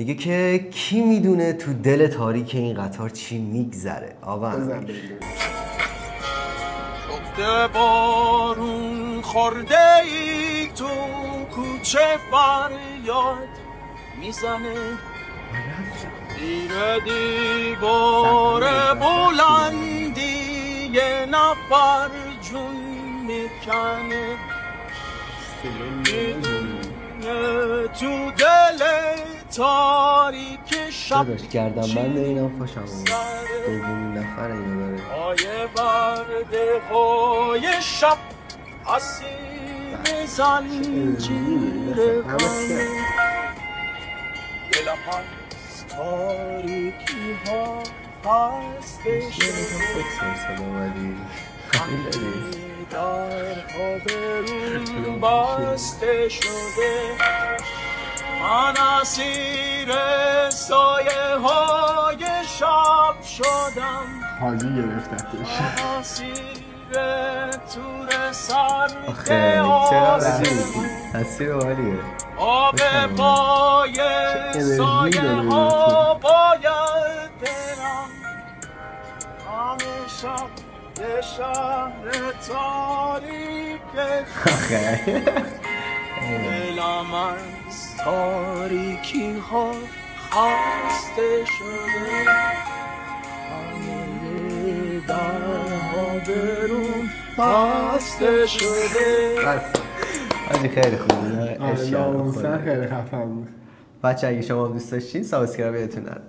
میگه که کی میدونه تو دل تاریک این قطار چی میگذره. آقا شده بارون خورده ای تو کوچه فریاد میزنه زیر دیوار بلندی یه نفر جون میکنه تو دل تاریک شب داداش گردن بند اینم خوشم دومین نفر اینو داره پای برده های شب اسیر زنجیر غمه دلم هست تاریکی ها خسته شده در خواب روم بسته شده من اسیر سایه های شب شدم حالی گرفتتش اسیر تور سرد آسمون تصویر عالیه آب پای سایه ها باید برم همه شب یه شهر تاریک دلم از تاریکی ها خسته شده همه درها برون بسته شده. آجی خیلی خوبه. خیلی خفن بود. بچه اگه شما دوست داشتین سابسکرایب یادتون نره.